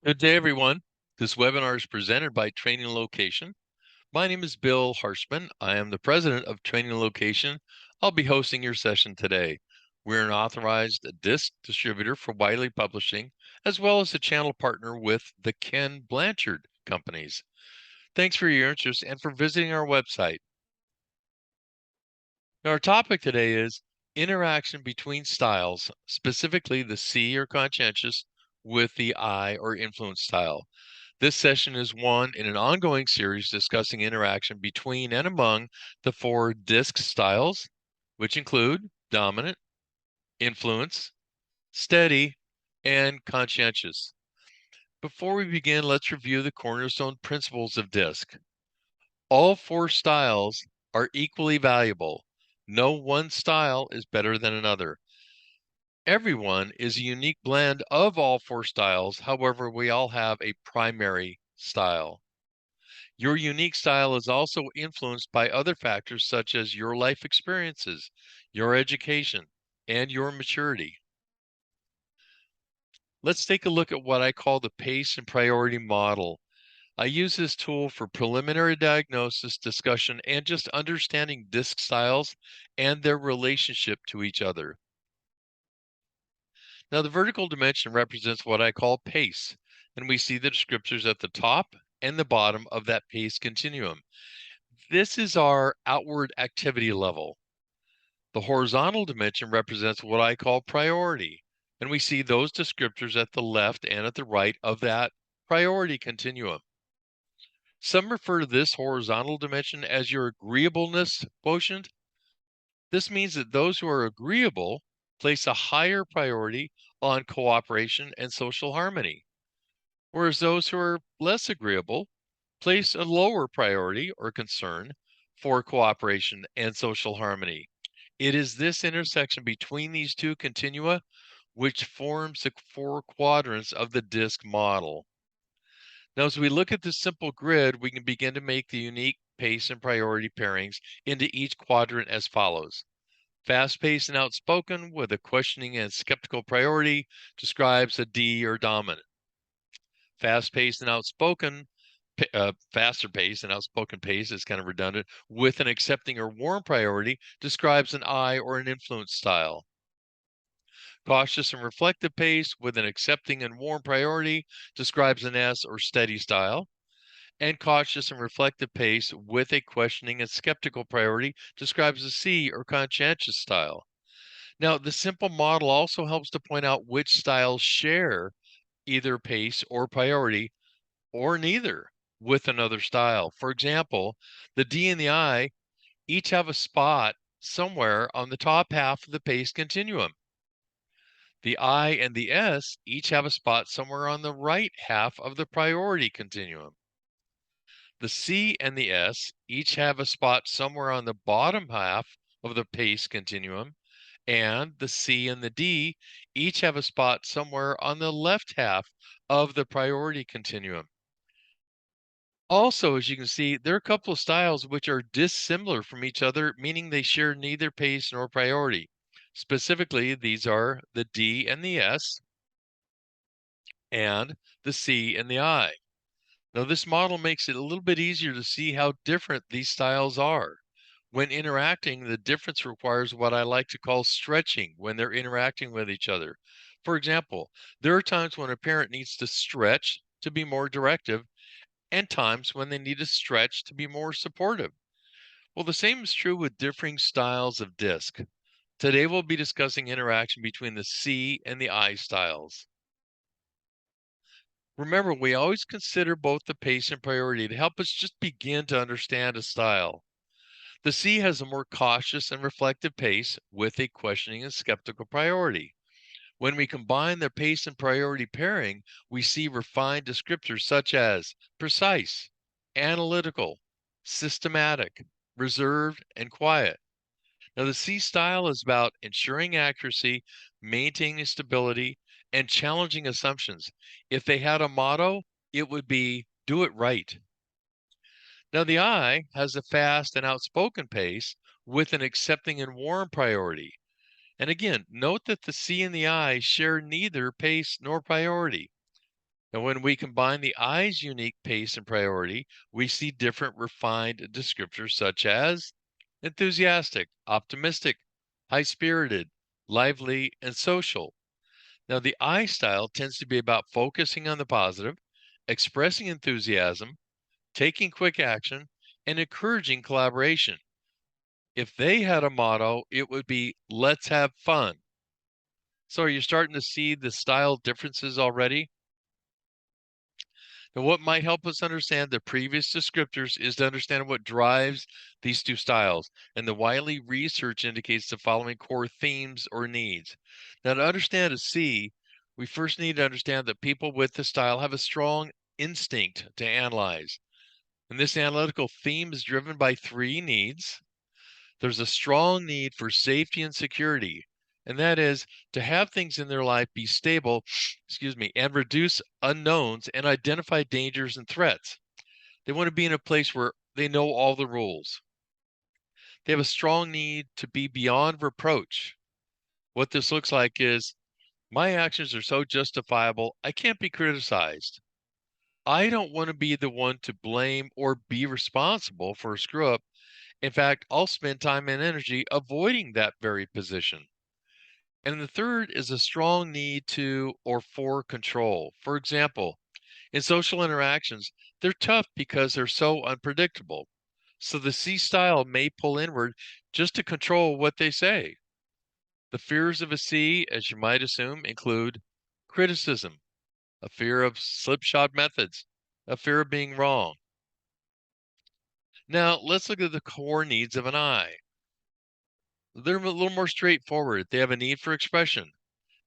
Good day, everyone. This webinar is presented by Training Location. My name is Bill Harshman. I am the president of Training Location. I'll be hosting your session today. We're an authorized DiSC distributor for Wiley Publishing, as well as a channel partner with the Ken Blanchard companies. Thanks for your interest and for visiting our website. Now, our topic today is interaction between styles, specifically the C or conscientious with the I or influence style. This session is one in an ongoing series discussing interaction between and among the four DiSC styles, which include dominant, influence, steady, and conscientious. Before we begin, let's review the cornerstone principles of DiSC. All four styles are equally valuable. No one style is better than another. Everyone is a unique blend of all four styles. However, we all have a primary style. Your unique style is also influenced by other factors such as your life experiences, your education, and your maturity. Let's take a look at what I call the pace and priority model. I use this tool for preliminary diagnosis, discussion, and just understanding DiSC styles and their relationship to each other. Now, the vertical dimension represents what I call pace, and we see the descriptors at the top and the bottom of that pace continuum. This is our outward activity level. The horizontal dimension represents what I call priority, and we see those descriptors at the left and at the right of that priority continuum. Some refer to this horizontal dimension as your agreeableness quotient. This means that those who are agreeable place a higher priority on cooperation and social harmony, whereas those who are less agreeable place a lower priority or concern for cooperation and social harmony. It is this intersection between these two continua which forms the four quadrants of the DiSC model. Now, as we look at this simple grid, we can begin to make the unique pace and priority pairings into each quadrant as follows. Fast-paced and outspoken with a questioning and skeptical priority describes a D or dominant. Fast-paced and outspoken, faster pace and outspoken pace is kind of redundant, with an accepting or warm priority describes an I or an influence style. Cautious and reflective pace with an accepting and warm priority describes an S or steady style. And cautious and reflective pace with a questioning and skeptical priority describes a C or conscientious style. Now, the simple model also helps to point out which styles share either pace or priority or neither with another style. For example, the D and the I each have a spot somewhere on the top half of the pace continuum. The I and the S each have a spot somewhere on the right half of the priority continuum. The C and the S each have a spot somewhere on the bottom half of the pace continuum, and the C and the D each have a spot somewhere on the left half of the priority continuum. Also, as you can see, there are a couple of styles which are dissimilar from each other, meaning they share neither pace nor priority. Specifically, these are the D and the S, and the C and the I. Now, this model makes it a little bit easier to see how different these styles are. When interacting, the difference requires what I like to call stretching when they're interacting with each other. For example, there are times when a parent needs to stretch to be more directive and times when they need to stretch to be more supportive. Well, the same is true with differing styles of DiSC. Today, we'll be discussing interaction between the C and the I styles. Remember, we always consider both the pace and priority to help us just begin to understand a style. The C has a more cautious and reflective pace with a questioning and skeptical priority. When we combine their pace and priority pairing, we see refined descriptors such as precise, analytical, systematic, reserved, and quiet. Now, the C style is about ensuring accuracy, maintaining stability, and challenging assumptions. If they had a motto, it would be do it right. Now, the I has a fast and outspoken pace with an accepting and warm priority. And again, note that the C and the I share neither pace nor priority. And when we combine the eye's unique pace and priority, we see different refined descriptors such as enthusiastic, optimistic, high-spirited, lively, and social. Now, the I style tends to be about focusing on the positive, expressing enthusiasm, taking quick action, and encouraging collaboration. If they had a motto, it would be let's have fun. So, are you starting to see the style differences already? Now, what might help us understand the previous descriptors is to understand what drives these two styles. And the Wiley research indicates the following core themes or needs. Now, to understand a C, we first need to understand that people with the style have a strong instinct to analyze. And this analytical theme is driven by three needs. There's a strong need for safety and security, and that is to have things in their life be stable, excuse me, and reduce unknowns and identify dangers and threats. They want to be in a place where they know all the rules. They have a strong need to be beyond reproach. What this looks like is my actions are so justifiable, I can't be criticized. I don't want to be the one to blame or be responsible for a screw up. In fact, I'll spend time and energy avoiding that very position. And the third is a strong need to or for control. For example, in social interactions, they're tough because they're so unpredictable. So the C style may pull inward just to control what they say. The fears of a C, as you might assume, include criticism, a fear of slipshod methods, a fear of being wrong. Now, let's look at the core needs of an I. They're a little more straightforward. They have a need for expression,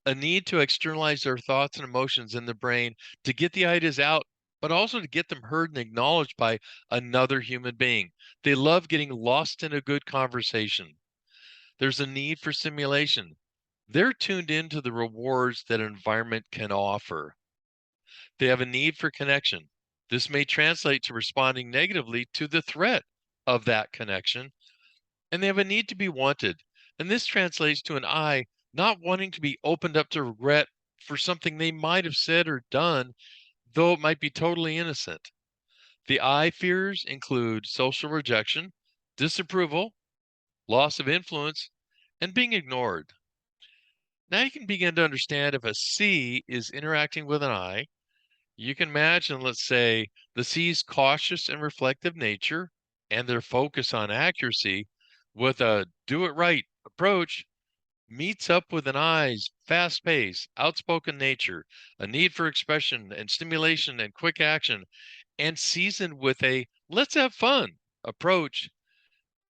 a need to externalize their thoughts and emotions in the brain to get the ideas out, but also to get them heard and acknowledged by another human being. They love getting lost in a good conversation. There's a need for stimulation. They're tuned into the rewards that an environment can offer. They have a need for connection. This may translate to responding negatively to the threat of that connection, and they have a need to be wanted. And this translates to an I not wanting to be opened up to regret for something they might have said or done, though it might be totally innocent. The I fears include social rejection, disapproval, loss of influence, and being ignored. Now you can begin to understand if a C is interacting with an I. You can imagine, let's say, the C's cautious and reflective nature and their focus on accuracy with a do it right approach meets up with an I's fast pace, outspoken nature, a need for expression and stimulation and quick action, and seasoned with a let's have fun approach.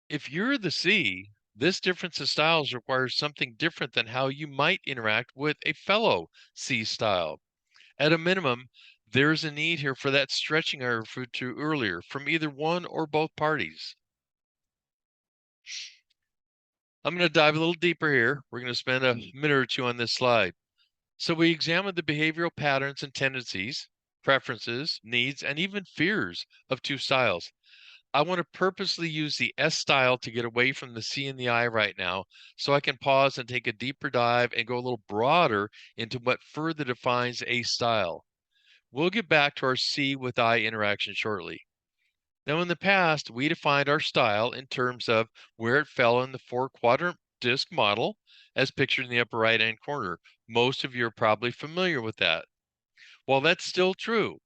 If you're the C, this difference of styles requires something different than how you might interact with a fellow C style. At a minimum, there's a need here for that stretching I referred to earlier from either one or both parties. I'm going to dive a little deeper here. We're going to spend a minute or two on this slide. So we examined the behavioral patterns and tendencies, preferences, needs, and even fears of two styles. I want to purposely use the S style to get away from the C and the I right now, so I can pause and take a deeper dive and go a little broader into what further defines a style. We'll get back to our C with I interaction shortly. Now, in the past, we defined our style in terms of where it fell in the four-quadrant DiSC model, as pictured in the upper right-hand corner. Most of you are probably familiar with that. While that's still true,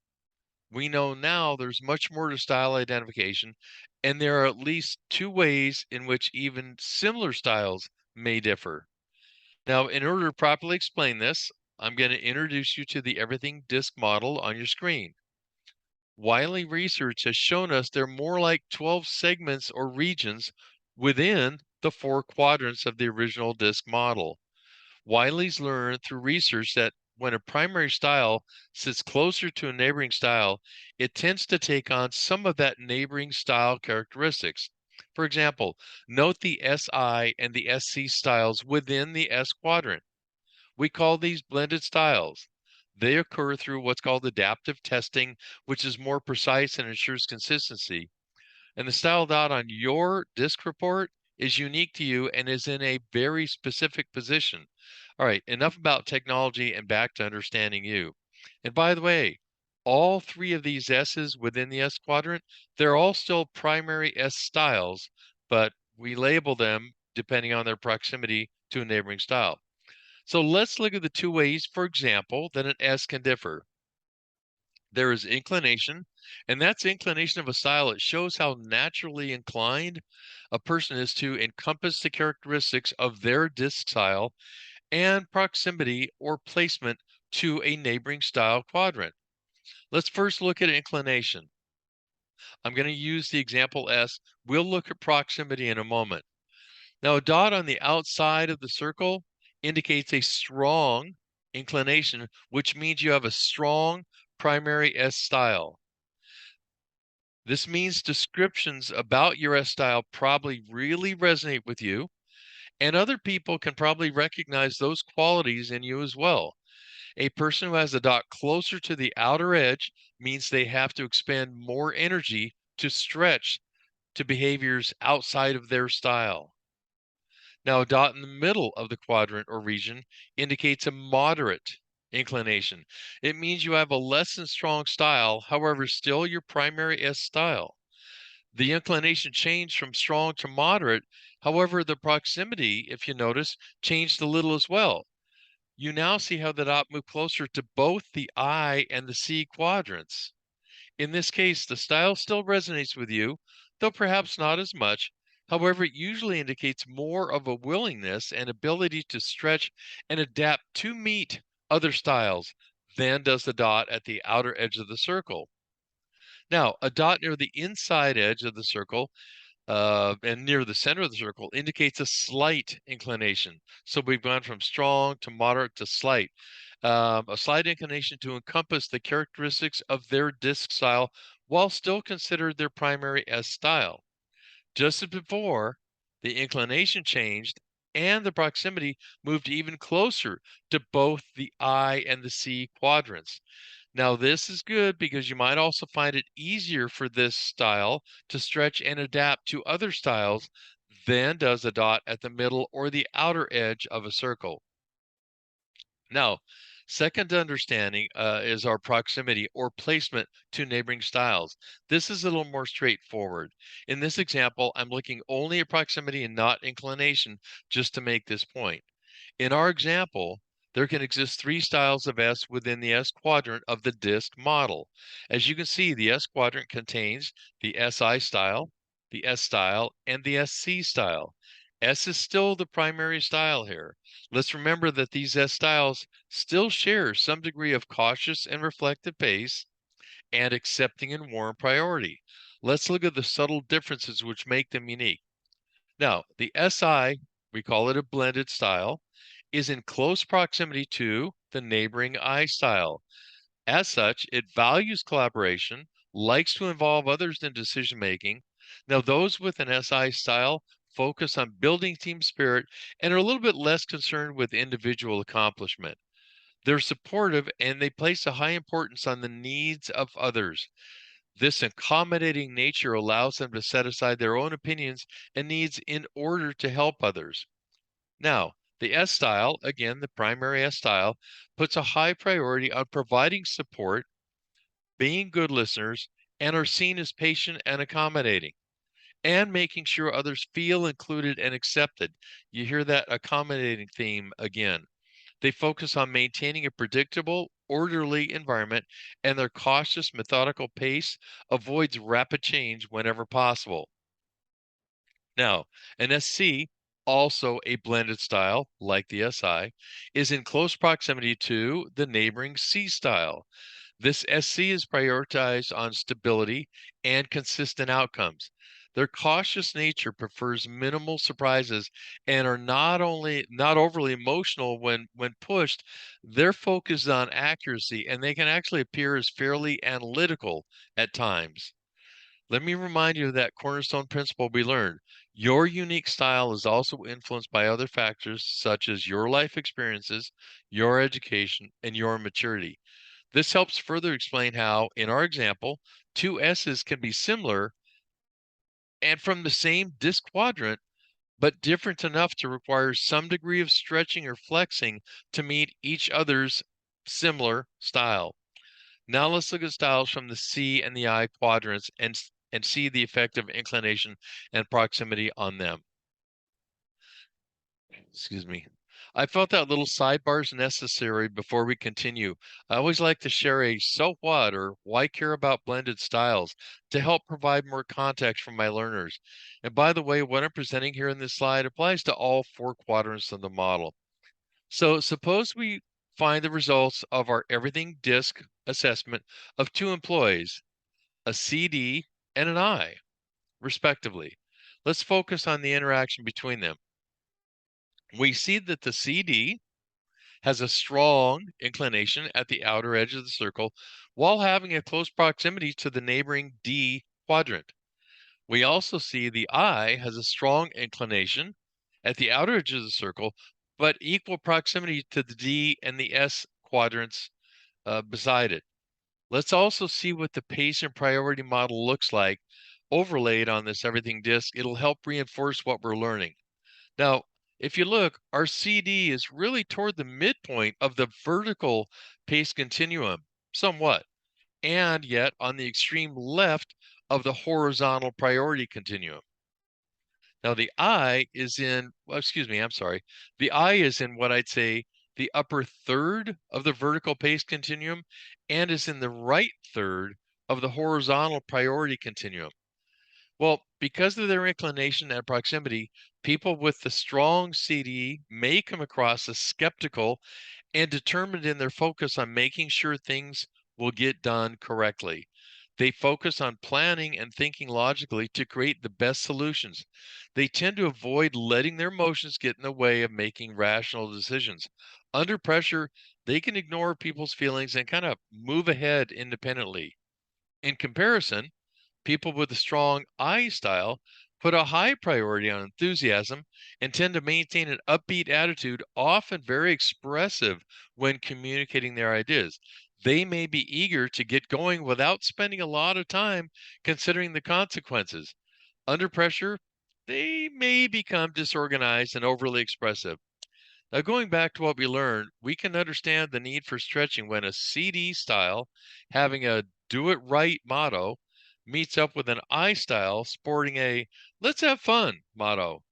we know now there's much more to style identification, and there are at least two ways in which even similar styles may differ. Now, in order to properly explain this, I'm going to introduce you to the Everything DiSC model on your screen. Wiley research has shown us they're more like 12 segments or regions within the four quadrants of the original DiSC model. Wiley's learned through research that when a primary style sits closer to a neighboring style, it tends to take on some of that neighboring style characteristics. For example, note the SI and the SC styles within the S quadrant. We call these blended styles. They occur through what's called adaptive testing, which is more precise and ensures consistency. And the style dot on your DiSC report is unique to you and is in a very specific position. All right, enough about technology and back to understanding you. And by the way, all three of these S's within the S quadrant, they're all still primary S styles, but we label them depending on their proximity to a neighboring style. So let's look at the two ways, for example, that an S can differ. There is inclination, and that's inclination of a style. It shows how naturally inclined a person is to encompass the characteristics of their DiSC style, and proximity or placement to a neighboring style quadrant. Let's first look at inclination. I'm going to use the example S. We'll look at proximity in a moment. Now, a dot on the outside of the circle indicates a strong inclination, which means you have a strong primary S style. This means descriptions about your S style probably really resonate with you, and other people can probably recognize those qualities in you as well. A person who has a dot closer to the outer edge means they have to expend more energy to stretch to behaviors outside of their style. Now, a dot in the middle of the quadrant or region indicates a moderate inclination. It means you have a less than strong style, however, still your primary S style. The inclination changed from strong to moderate. However, the proximity, if you notice, changed a little as well. You now see how the dot moved closer to both the I and the C quadrants. In this case, the style still resonates with you, though perhaps not as much. However, it usually indicates more of a willingness and ability to stretch and adapt to meet other styles than does the dot at the outer edge of the circle. Now, a dot near the inside edge of the circle and near the center of the circle indicates a slight inclination. So we've gone from strong to moderate to slight. A slight inclination to encompass the characteristics of their DiSC style while still considered their primary S style. Just as before, the inclination changed and the proximity moved even closer to both the I and the C quadrants. Now, this is good because you might also find it easier for this style to stretch and adapt to other styles than does a dot at the middle or the outer edge of a circle. Now, second understanding is our proximity or placement to neighboring styles. This is a little more straightforward. In this example, I'm looking only at proximity and not inclination just to make this point. In our example, there can exist three styles of S within the S quadrant of the DiSC model. As you can see, the S quadrant contains the SI style, the S style, and the SC style. S is still the primary style here. Let's remember that these S styles still share some degree of cautious and reflective pace and accepting and warm priority. Let's look at the subtle differences which make them unique. Now, the SI, we call it a blended style, is in close proximity to the neighboring I style. As such, it values collaboration, likes to involve others in decision making. Now, those with an SI style focus on building team spirit and are a little bit less concerned with individual accomplishment. They're supportive and they place a high importance on the needs of others. This accommodating nature allows them to set aside their own opinions and needs in order to help others. Now, the S style, again, the primary S style, puts a high priority on providing support, being good listeners, and are seen as patient and accommodating, and making sure others feel included and accepted. You hear that accommodating theme again. They focus on maintaining a predictable, orderly environment, and their cautious, methodical pace avoids rapid change whenever possible. Now, an SC, also a blended style like the SI, is in close proximity to the neighboring C style. This SC is prioritized on stability and consistent outcomes. Their cautious nature prefers minimal surprises and are not overly emotional when pushed. They're focused on accuracy and they can actually appear as fairly analytical at times. Let me remind you of that cornerstone principle we learned. Your unique style is also influenced by other factors such as your life experiences, your education, and your maturity. This helps further explain how, in our example, two S's can be similar and from the same DiSC quadrant, but different enough to require some degree of stretching or flexing to meet each other's similar style. Now let's look at styles from the C and the I quadrants and see the effect of inclination and proximity on them. Excuse me. I felt that little sidebar is necessary before we continue. I always like to share a so what or why care about blended styles to help provide more context for my learners. And by the way, what I'm presenting here in this slide applies to all four quadrants of the model. So suppose we find the results of our everything DiSC assessment of two employees, a CD and an I, respectively. Let's focus on the interaction between them. We see that the CD has a strong inclination at the outer edge of the circle while having a close proximity to the neighboring D quadrant. We also see the I has a strong inclination at the outer edge of the circle, but equal proximity to the D and the S quadrants beside it. Let's also see what the pace and priority model looks like overlaid on this everything DiSC. It'll help reinforce what we're learning. Now, if you look, our CD is really toward the midpoint of the vertical pace continuum, somewhat, and yet on the extreme left of the horizontal priority continuum. Now, the I is in, well, excuse me, I'm sorry. The I is in what I'd say the upper third of the vertical pace continuum and is in the right third of the horizontal priority continuum. Well, because of their inclination and proximity, people with the strong CD may come across as skeptical and determined in their focus on making sure things will get done correctly. They focus on planning and thinking logically to create the best solutions. They tend to avoid letting their emotions get in the way of making rational decisions. Under pressure, they can ignore people's feelings and kind of move ahead independently. In comparison, people with a strong I style put a high priority on enthusiasm and tend to maintain an upbeat attitude, often very expressive when communicating their ideas. They may be eager to get going without spending a lot of time considering the consequences. Under pressure, they may become disorganized and overly expressive. Now, going back to what we learned, we can understand the need for stretching when a CD style, having a do it right motto, meets up with an I style sporting a let's have fun motto.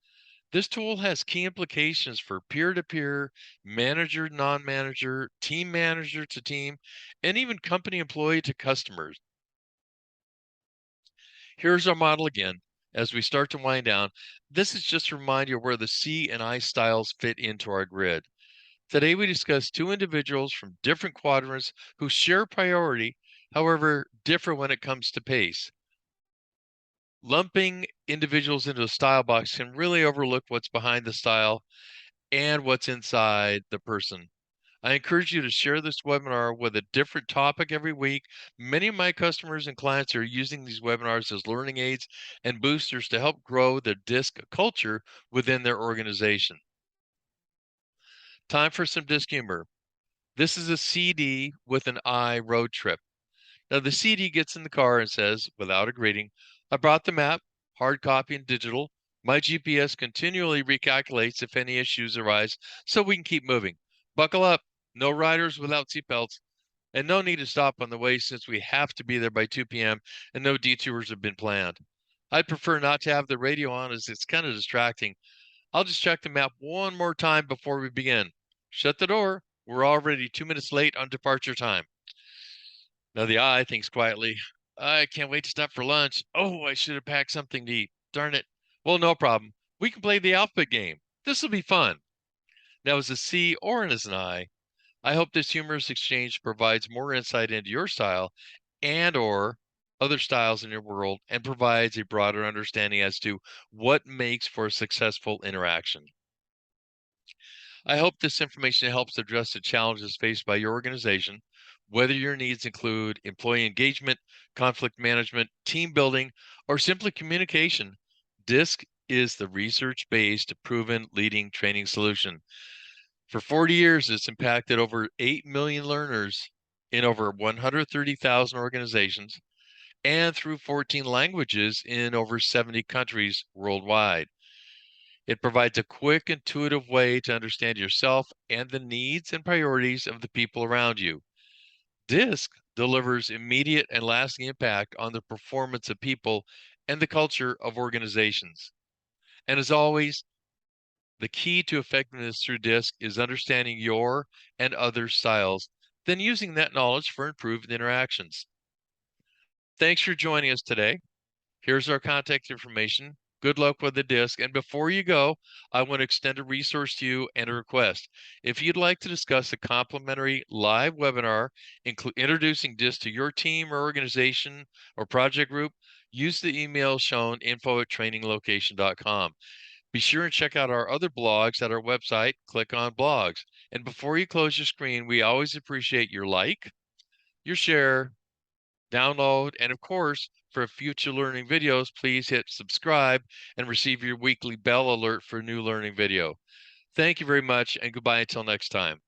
This tool has key implications for peer to peer, manager, non manager, team manager to team, and even company employee to customers. Here's our model again. As we start to wind down, this is just to remind you where the C and I styles fit into our grid. Today, we discuss two individuals from different quadrants who share priority, however, differ when it comes to pace. Lumping individuals into a style box can really overlook what's behind the style and what's inside the person. I encourage you to share this webinar with a different topic every week. Many of my customers and clients are using these webinars as learning aids and boosters to help grow the DiSC culture within their organization. Time for some DiSC humor. This is a CD with an I road trip. Now, the CD gets in the car and says, without a greeting, I brought the map, hard copy and digital. My GPS continually recalculates if any issues arise so we can keep moving. Buckle up, no riders without seatbelts, and no need to stop on the way since we have to be there by 2 p.m. and no detours have been planned. I'd prefer not to have the radio on as it's kind of distracting. I'll just check the map one more time before we begin. Shut the door. We're already 2 minutes late on departure time. Now the I thinks quietly, I can't wait to stop for lunch. Oh, I should have packed something to eat. Darn it. Well, no problem. We can play the alphabet game. This will be fun. Now, as a C or as an I hope this humorous exchange provides more insight into your style and or other styles in your world and provides a broader understanding as to what makes for a successful interaction. I hope this information helps address the challenges faced by your organization, whether your needs include employee engagement, conflict management, team building, or simply communication. DiSC is the research-based, proven leading training solution. For 40 years, it's impacted over 8 million learners in over 130,000 organizations and through 14 languages in over 70 countries worldwide. It provides a quick, intuitive way to understand yourself and the needs and priorities of the people around you. DiSC delivers immediate and lasting impact on the performance of people and the culture of organizations. And as always, the key to effectiveness through DiSC is understanding your and others' styles, then using that knowledge for improved interactions. Thanks for joining us today. Here's our contact information. Good luck with the DiSC. And before you go, I want to extend a resource to you and a request. If you'd like to discuss a complimentary live webinar introducing DiSC to your team or organization or project group, use the email shown info@traininglocation.com. Be sure and check out our other blogs at our website. Click on blogs. And before you close your screen, we always appreciate your like, your share, download, and of course, for future learning videos, please hit subscribe and receive your weekly bell alert for new learning video. Thank you very much, and goodbye until next time.